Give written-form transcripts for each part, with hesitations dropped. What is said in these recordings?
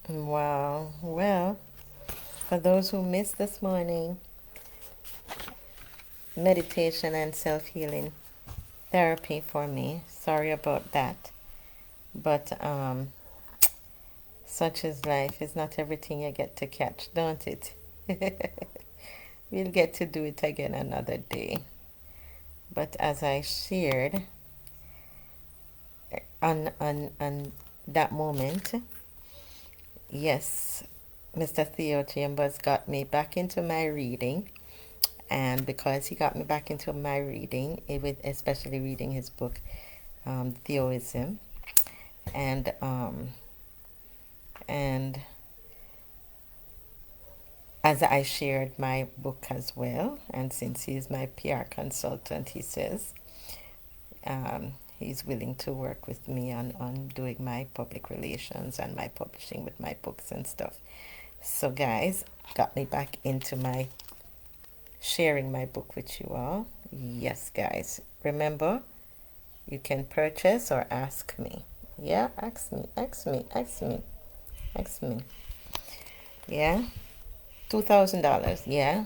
Wow. Well, for those who missed this morning, meditation and self healing therapy for me. Sorry about that. But such is life. It's not everything you get to catch, don't it? We'll get to do it again another day. But as I shared on that moment, yes, Mr. Theo Chambers got me back into my reading. And because he got me back into my reading, especially reading his book, Theoism, and and as I shared my book as well, and since he's my PR consultant, he says he's willing to work with me on doing my public relations and my publishing with my books and stuff. So, guys, got me back into my sharing my book with you all. Yes, guys. Remember, you can purchase or ask me. Yeah, ask me, ask me, ask me, ask me. Yeah, $2,000. Yeah,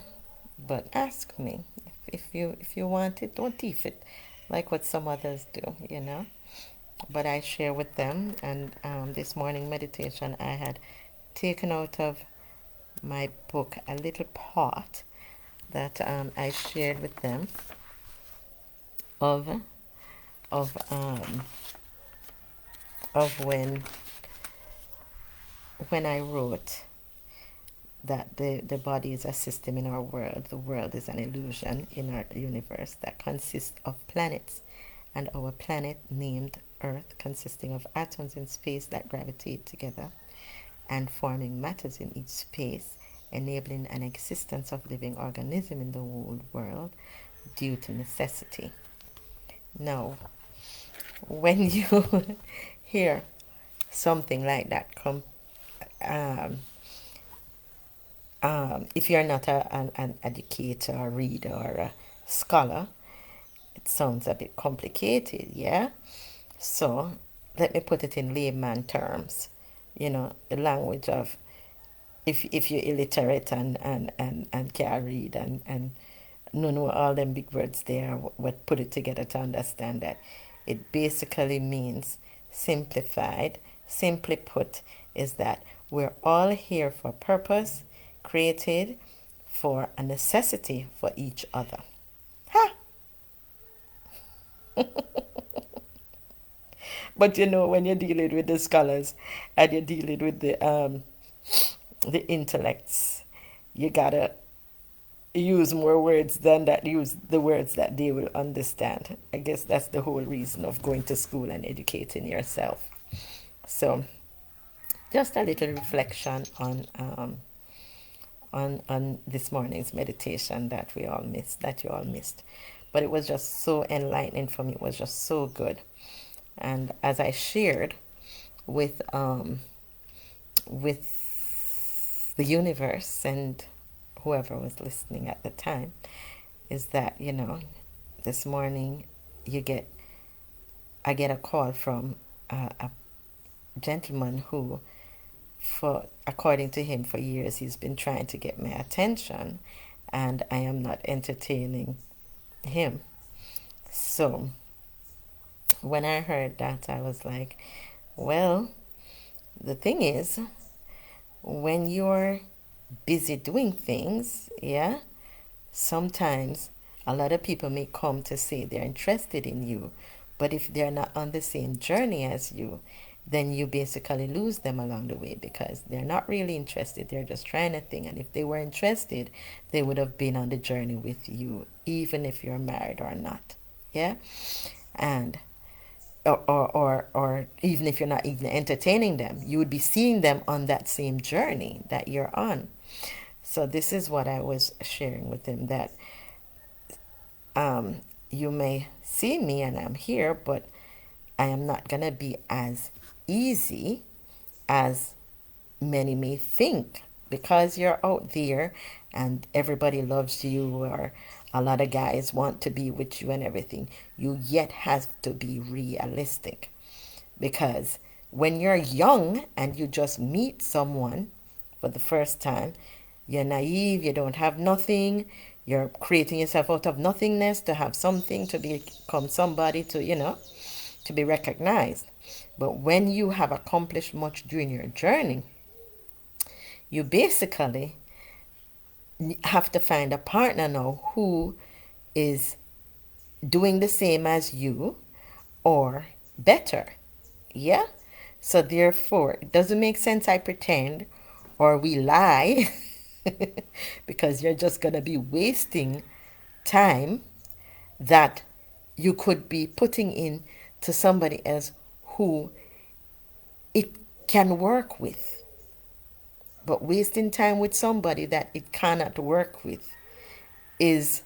but ask me if you want it. Don't thief it, like what some others do. But I share with them. And this morning meditation, I had taken out of my book a little part that I shared with them of of um, of when I wrote that the body is a system in our world. The world is an illusion in our universe that consists of planets, and our planet named Earth consisting of atoms in space that gravitate together and forming matters in each space, enabling an existence of living organism in the whole world due to necessity. Now, when you hear something like that come, um, if you're not an educator, or reader, or a scholar, it sounds a bit complicated, yeah? So let me put it in layman terms, the language of if you're illiterate and can't read and no know all them big words there, what put it together to understand that. It basically means simplified, simply put, is that we're all here for purpose, created for a necessity for each other. Ha! But when you're dealing with the scholars and you're dealing with the intellects, you gotta use more words than that, use the words that they will understand. I guess that's the whole reason of going to school and educating yourself. So, just a little reflection on this morning's meditation that you all missed. But it was just so enlightening for me. It was just so good. And as I shared with the universe and whoever was listening at the time, is that this morning I get a call from a gentleman who, for according to him, for years he's been trying to get my attention, and I am not entertaining him. So when I heard that, I was like, well, the thing is, when you're busy doing things, yeah, sometimes a lot of people may come to say they're interested in you, but if they're not on the same journey as you, then you basically lose them along the way because they're not really interested. They're just trying a thing. And if they were interested, they would have been on the journey with you, even if you're married or not. Yeah? And or even if you're not even entertaining them, you would be seeing them on that same journey that you're on. So this is what I was sharing with him, that you may see me and I'm here, but I am not going to be as easy as many may think because you're out there and everybody loves you, or a lot of guys want to be with you and everything, you yet have to be realistic. Because when you're young and you just meet someone for the first time, you're naive, you don't have nothing, you're creating yourself out of nothingness to have something, to become somebody, to be recognized. But when you have accomplished much during your journey, you basically have to find a partner now who is doing the same as you or better. Yeah? So therefore, it doesn't make sense I pretend or we lie because you're just going to be wasting time that you could be putting in to somebody else who it can work with. But wasting time with somebody that it cannot work with is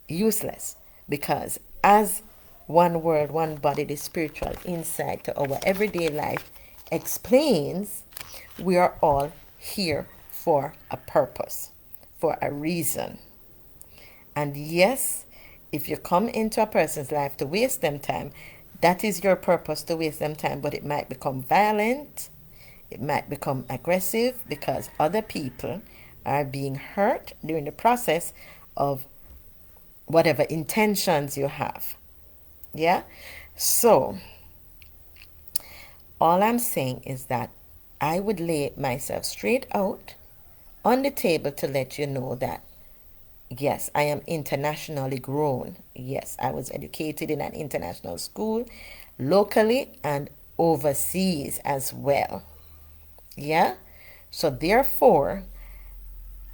useless, because as one world, one body, the spiritual insight to our everyday life explains, we are all here for a purpose, for a reason. And yes, if you come into a person's life to waste them time, that is your purpose, to waste them time, but it might become violent, it might become aggressive, because other people are being hurt during the process of whatever intentions you have. Yeah? So, all I'm saying is that I would lay myself straight out on the table to let you know that, yes, I am internationally grown. Yes, I was educated in an international school, locally and overseas as well. Yeah? So, therefore,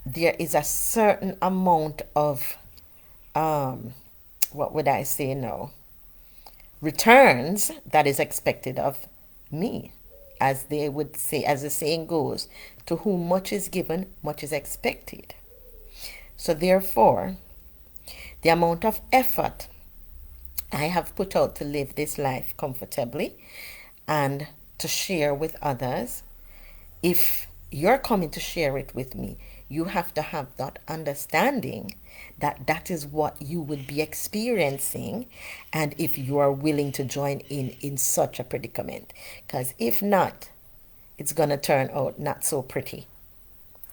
there is a certain amount of, what would I say now? Returns that is expected of me. As they would say, as the saying goes, to whom much is given, much is expected. So therefore, the amount of effort I have put out to live this life comfortably and to share with others, if you're coming to share it with me, you have to have that understanding that that is what you would be experiencing, and if you are willing to join in such a predicament. Because if not, it's going to turn out not so pretty.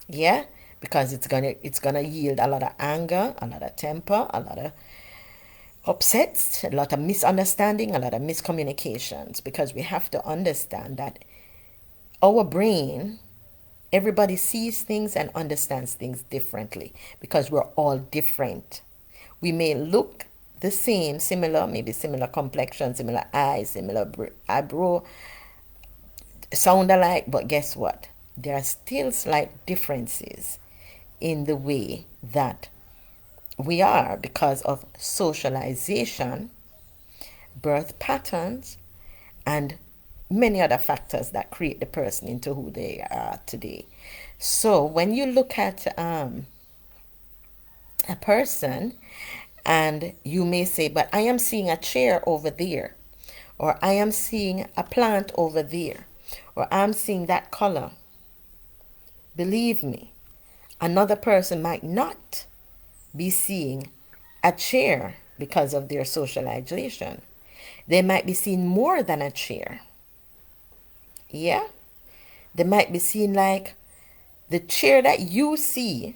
Yeah? Because it's gonna yield a lot of anger, a lot of temper, a lot of upsets, a lot of misunderstanding, a lot of miscommunications, because we have to understand that our brain, everybody sees things and understands things differently because we're all different. We may look the same, similar, maybe similar complexion, similar eyes, similar eyebrow, sound alike, but guess what? There are still slight differences in the way that we are because of socialization, birth patterns, and many other factors that create the person into who they are today. So when you look at a person and you may say, but I am seeing a chair over there, or I am seeing a plant over there, or I'm seeing that color. Believe me, another person might not be seeing a chair because of their socialization. They might be seeing more than a chair. Yeah? They might be seeing like the chair that you see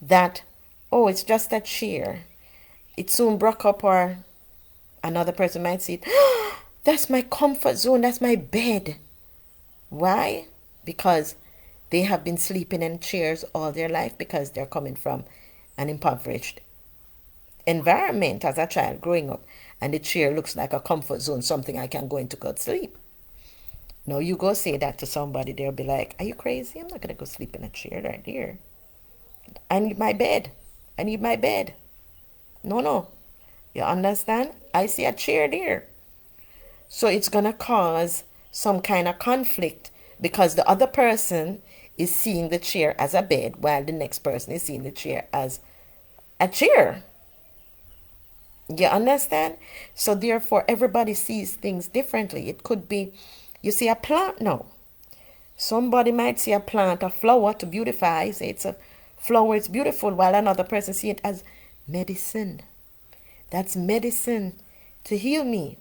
that, oh, it's just a chair. It soon broke up, or another person might see it. That's my comfort zone. That's my bed. Why? Because they have been sleeping in chairs all their life because they're coming from an impoverished environment as a child growing up. And the chair looks like a comfort zone, something I can go into go sleep. Now you go say that to somebody, they'll be like, are you crazy? I'm not going to go sleep in a chair right here. I need my bed. I need my bed. No. You understand? I see a chair there. So it's going to cause some kind of conflict because the other person is seeing the chair as a bed while the next person is seeing the chair as a chair. You understand? So therefore, everybody sees things differently. It could be, you see a plant now. Somebody might see a plant, a flower to beautify, say it's a flower, it's beautiful, while another person see it as medicine. That's medicine to heal me.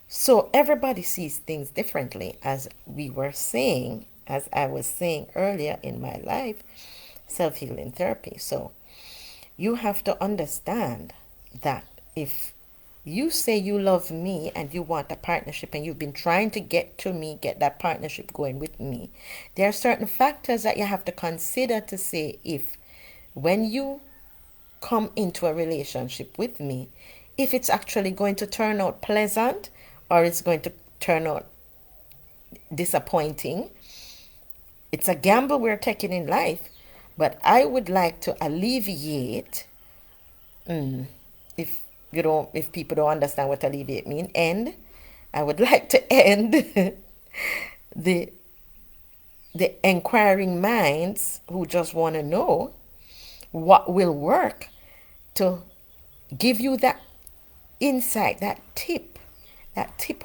So everybody sees things differently, as we were saying, as I was saying earlier in my life, self-healing therapy. So you have to understand that if you say you love me and you want a partnership and you've been trying to get to me, get that partnership going with me, there are certain factors that you have to consider to say if when you come into a relationship with me, if it's actually going to turn out pleasant or it's going to turn out disappointing. It's a gamble we're taking in life, but I would like to alleviate, if if people don't understand what alleviate mean, end. I would like to end the the inquiring minds who just want to know what will work to give you that insight, that tip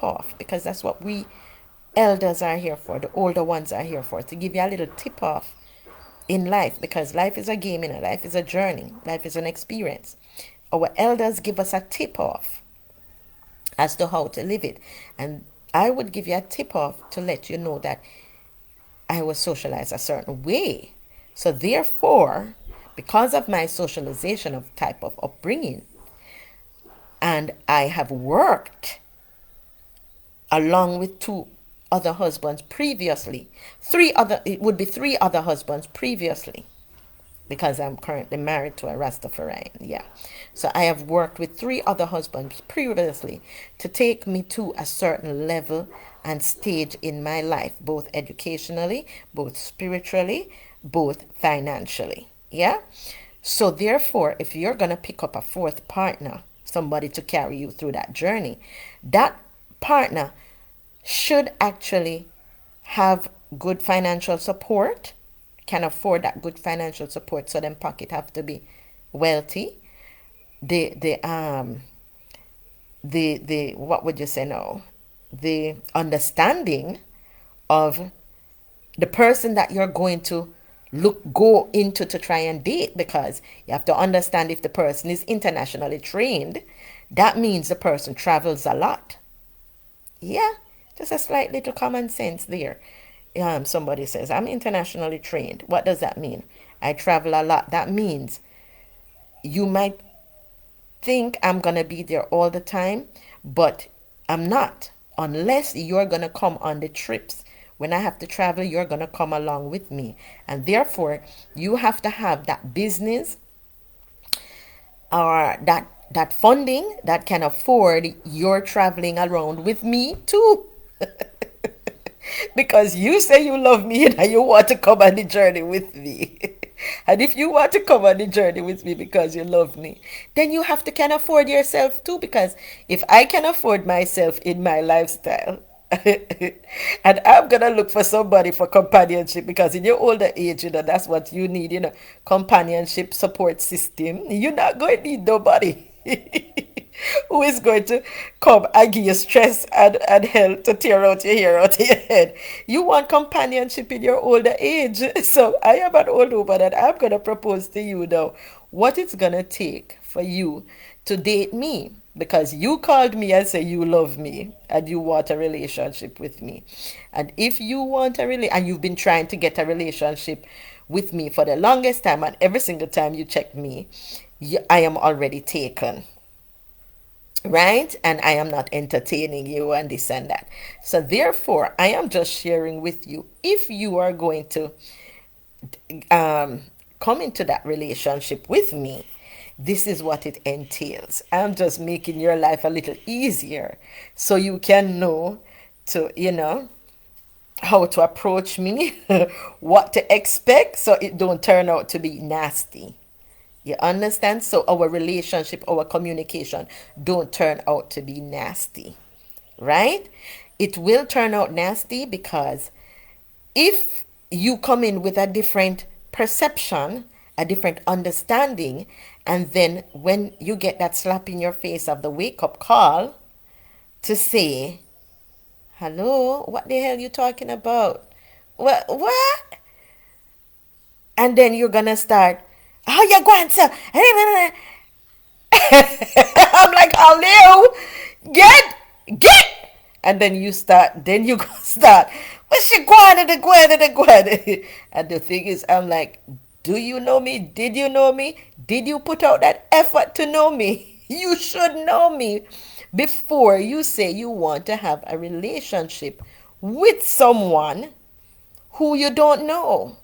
off, because that's what we elders are here for, the older ones are here for, to give you a little tip off in life, because life is a game, life is a journey, life is an experience. Our elders give us a tip off as to how to live it. And I would give you a tip off to let you know that I was socialized a certain way. So therefore, because of my socialization of type of upbringing, and I have worked along with two other husbands previously, it would be three other husbands previously, because I'm currently married to a Rastafarian. Yeah. So I have worked with three other husbands previously to take me to a certain level and stage in my life, both educationally, both spiritually, both financially. Yeah. So therefore, if you're going to pick up a fourth partner, somebody to carry you through that journey, that partner should actually have good financial support, can afford that good financial support, so them pocket have to be wealthy. The what would you say now? The understanding of the person that you're going to go into to try and date, because you have to understand, if the person is internationally trained, that means the person travels a lot. Yeah, just a slight little common sense there. Somebody says, I'm internationally trained. What does that mean? I travel a lot. That means you might think I'm going to be there all the time, but I'm not. Unless you're going to come on the trips. When I have to travel, you're going to come along with me. And therefore, you have to have that business or that funding that can afford your traveling around with me too. Because you say you love me and you want to come on the journey with me. And if you want to come on the journey with me because you love me, then you have to can afford yourself too. Because if I can afford myself in my lifestyle, and I'm gonna look for somebody for companionship, because in your older age, that's what you need, companionship, support system. You're not going to need nobody who is going to come and give you stress and hell to tear out your hair out of your head. You want companionship in your older age. So I am an old woman and I'm going to propose to you now what it's going to take for you to date me, because you called me and say you love me and you want a relationship with me. And if you want and you've been trying to get a relationship with me for the longest time, and every single time you check me, I am already taken, right? And I am not entertaining you and this and that. So therefore, I am just sharing with you, if you are going to come into that relationship with me, this is what it entails. I'm just making your life a little easier so you can know how to approach me, what to expect, so it don't turn out to be nasty. You understand? So our relationship, our communication don't turn out to be nasty, right? It will turn out nasty because if you come in with a different perception, a different understanding, and then when you get that slap in your face of the wake up call to say, Hello? What the hell you talking about? What? And then you're gonna start, how you going to? I'm like, hello, get. And then you gonna start, what's she going to going? And the thing is, I'm like, do you know me? Did you know me? Did you put out that effort to know me? You should know me before you say you want to have a relationship with someone who you don't know.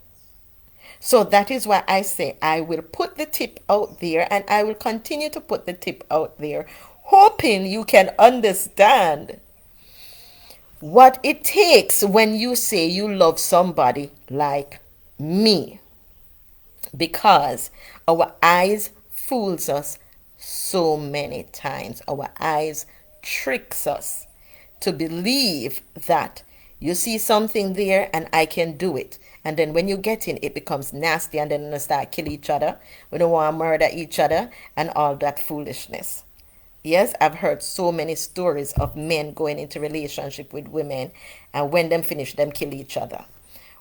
So that is why I say I will put the tip out there, and I will continue to put the tip out there, hoping you can understand what it takes when you say you love somebody like me. Because our eyes fools us so many times. Our eyes tricks us to believe that you see something there and I can do it. And then when you get in, it becomes nasty, and then we start kill each other. We don't want to murder each other and all that foolishness. Yes, I've heard so many stories of men going into relationship with women, and when them finish, them kill each other.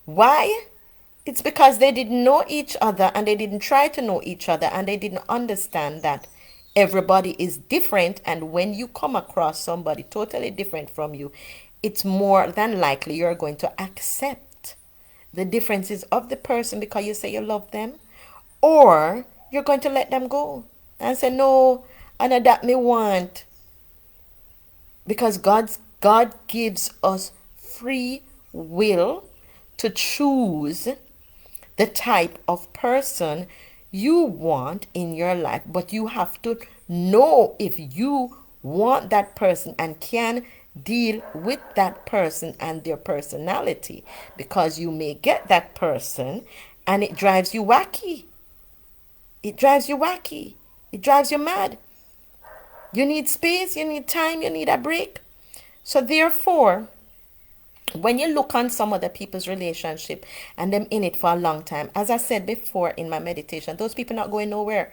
Why? It's because they didn't know each other, and they didn't try to know each other, and they didn't understand that everybody is different. And when you come across somebody totally different from you, it's more than likely you're going to accept the differences of the person because you say you love them, or you're going to let them go and say, no, and that me want. Because God gives us free will to choose the type of person you want in your life, but you have to know if you want that person and can deal with that person and their personality, because you may get that person and it drives you wacky. It drives you wacky. It drives you mad. You need space, you need time, you need a break. So therefore, when you look on some other people's relationship and them in it for a long time, as I said before in my meditation, those people not going nowhere.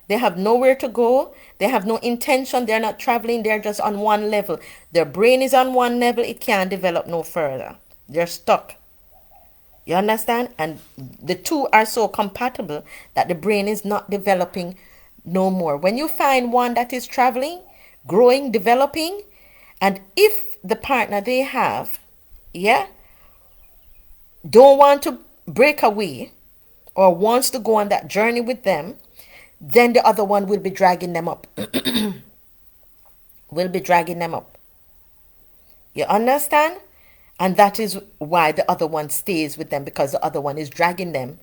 They have nowhere to go. They have no intention. They're not traveling. They're just on one level. Their brain is on one level. It can't develop no further. They're stuck. You understand? And the two are so compatible that the brain is not developing no more. When you find one that is traveling, growing, developing, and if the partner they have, yeah, don't want to break away or wants to go on that journey with them, then the other one will be dragging them up. Will be dragging them up. You understand? And that is why the other one stays with them, because the other one is dragging them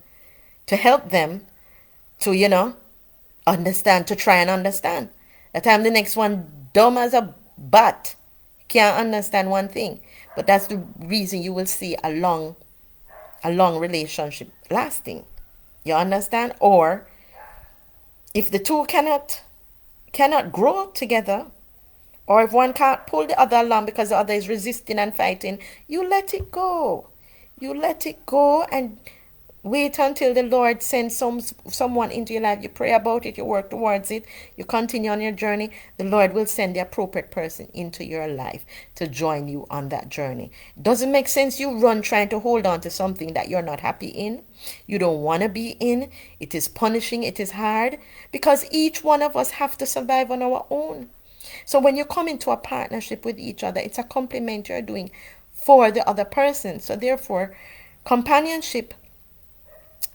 to help them to, understand, to try and understand. The time the next one dumb as a bat, can't understand one thing. But that's the reason you will see a long relationship lasting. You understand? Or if the two cannot grow together, or if one can't pull the other along because the other is resisting and fighting, you let it go. You let it go and wait until the Lord sends someone into your life. You pray about it, you work towards it, you continue on your journey. The Lord will send the appropriate person into your life to join you on that journey. Doesn't make sense you run trying to hold on to something that you're not happy in, you don't want to be in. It is punishing, it is hard, because each one of us have to survive on our own. So when you come into a partnership with each other, it's a compliment you're doing for the other person. So therefore, companionship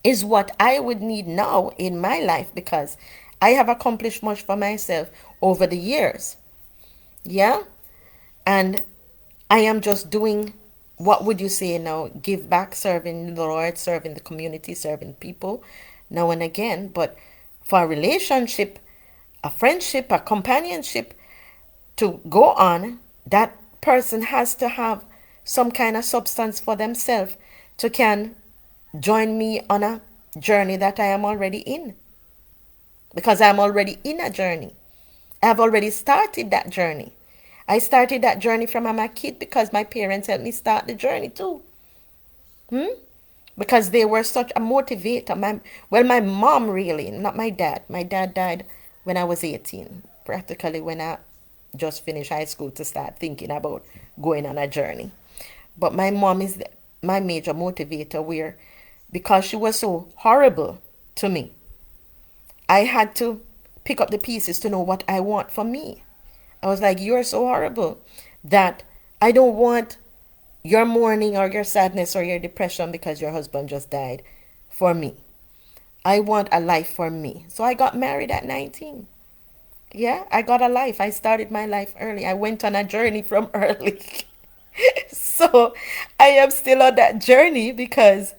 is what I would need now in my life, because I have accomplished much for myself over the years. Yeah? And I am just doing, what would you say now? Give back, serving the Lord, serving the community, serving people now and again. But for a relationship, a friendship, a companionship to go on, that person has to have some kind of substance for themselves to can join me on a journey that I am already in. Because I'm already in a journey. I've already started that journey. I started that journey from I'm a kid because my parents helped me start the journey too. Because they were such a motivator. My mom really, not my dad. My dad died when I was 18, practically when I just finish high school to start thinking about going on a journey. But my mom is my major motivator, where because she was so horrible to me, I had to pick up the pieces to know what I want for me. I was like, you're so horrible that I don't want your mourning or your sadness or your depression because your husband just died for me. I want a life for me. So I got married at 19. Yeah, I got a life. I started my life early. I went on a journey from early. So I am still on that journey because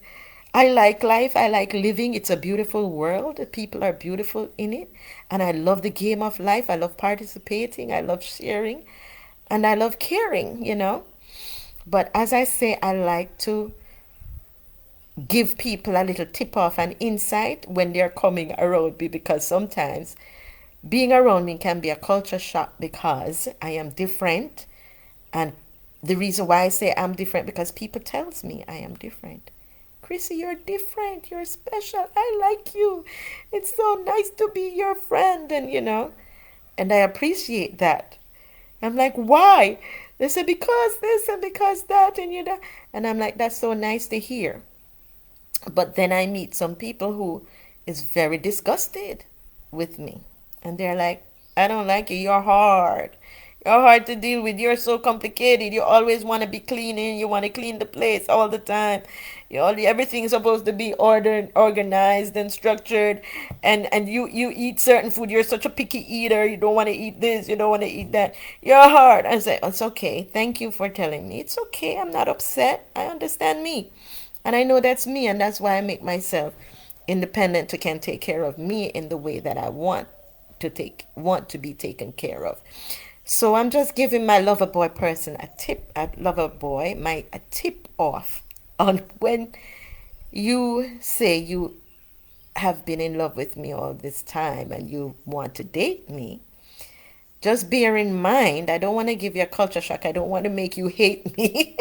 I like life. I like living. It's a beautiful world. The people are beautiful in it. And I love the game of life. I love participating. I love sharing. And I love caring. But as I say, I like to give people a little tip off and insight when they're coming around me, because sometimes being around me can be a culture shock because I am different. And the reason why I say I'm different, because people tells me I am different. Chrissy, you're different. You're special. I like you. It's so nice to be your friend. And I appreciate that. I'm like, why? They say, because this and because that and. And I'm like, that's so nice to hear. But then I meet some people who is very disgusted with me. And they're like, I don't like you. You're hard. You're hard to deal with. You're so complicated. You always want to be cleaning. You want to clean the place all the time. Everything's supposed to be ordered, organized, and structured. And you eat certain food. You're such a picky eater. You don't want to eat this. You don't want to eat that. You're hard. I say, it's okay. Thank you for telling me. It's okay. I'm not upset. I understand me. And I know that's me. And that's why I make myself independent to can take care of me in the way that I want to be taken care of. So I'm just giving my lover boy person a tip off on when you say you have been in love with me all this time and you want to date me. Just bear in mind, I don't want to give you a culture shock. I don't want to make you hate me.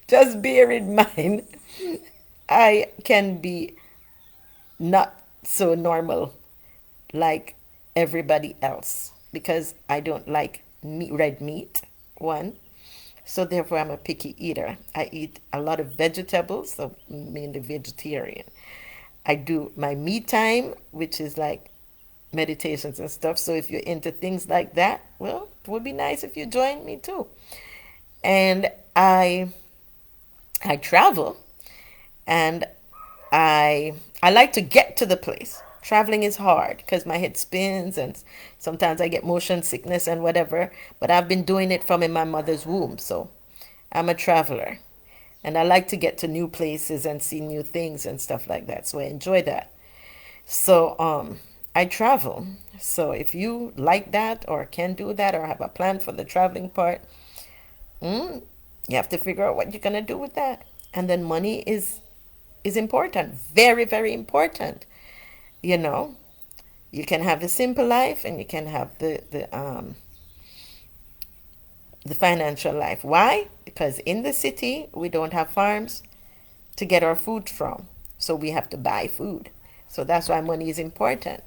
Just bear in mind, I can be not so normal like everybody else because I don't like red meat, one. So therefore, I'm a picky eater. I eat a lot of vegetables, so mainly vegetarian. I do my me time, which is like meditations and stuff. So if you're into things like that, well, it would be nice if you joined me too. And I travel, and I like to get to the place. Traveling is hard because my head spins and sometimes I get motion sickness and whatever. But I've been doing it from in my mother's womb, so I'm a traveler, and I like to get to new places and see new things and stuff like that. So I enjoy that. So I travel. So if you like that or can do that or have a plan for the traveling part, you have to figure out what you're gonna do with that. And then money is important, very, very important. You know, you can have the simple life and you can have the financial life. Why? Because in the city we don't have farms to get our food from, so we have to buy food. So that's why money is important.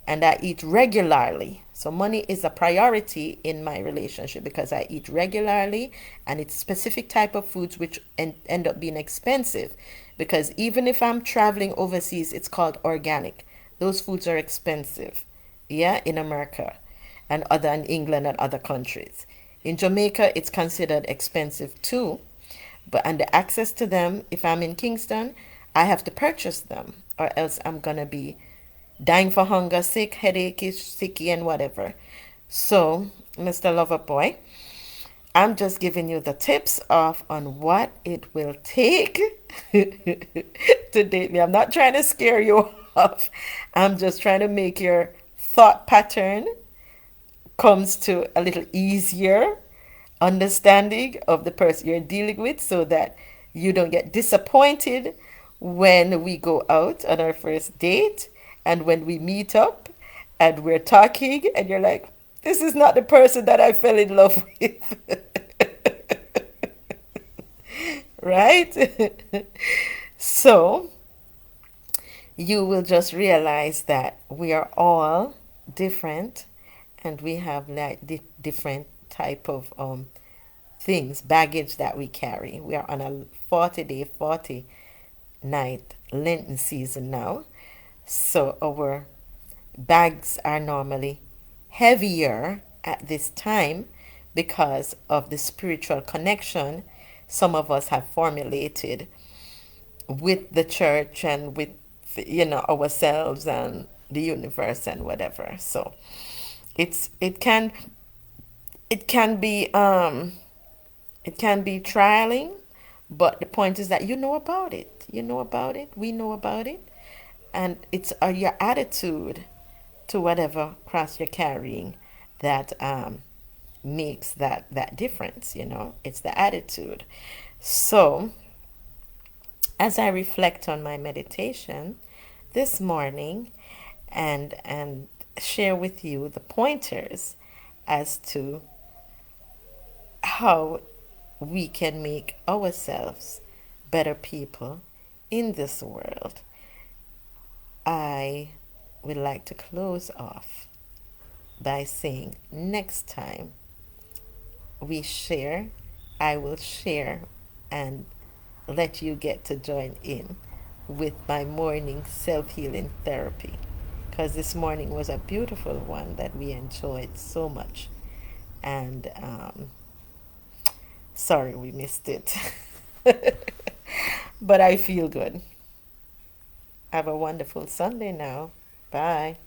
And I eat regularly. So money is a priority in my relationship because I eat regularly, and it's specific type of foods which end up being expensive, because even if I'm traveling overseas, it's called organic. Those foods are expensive, yeah, in America and other in England and other countries. In Jamaica, it's considered expensive too, but and the access to them, if I'm in Kingston, I have to purchase them, or else I'm gonna be dying for hunger, sick, headachy, sicky, and whatever. So, Mr. Loverboy, I'm just giving you the tips off on what it will take to date me. I'm not trying to scare you off. I'm just trying to make your thought pattern comes to a little easier understanding of the person you're dealing with, so that you don't get disappointed when we go out on our first date and when we meet up and we're talking and you're like, this is not the person that I fell in love with. Right? So you will just realize that we are all different and we have like different type of things, baggage that we carry. We are on a 40-day, 40-night Lenten season now. So our bags are normally heavier at this time because of the spiritual connection some of us have formulated with the church and with ourselves and the universe and whatever. So it's it can be it can be trialing, but the point is that you know about it. You know about it. We know about it. And it's your attitude to whatever cross you're carrying that makes that difference. It's the attitude. So as I reflect on my meditation this morning and share with you the pointers as to how we can make ourselves better people in this world, I would like to close off by saying next time we share, I will share and let you get to join in with my morning self healing therapy. Because this morning was a beautiful one that we enjoyed so much. And sorry we missed it. But I feel good. Have a wonderful Sunday now. Bye.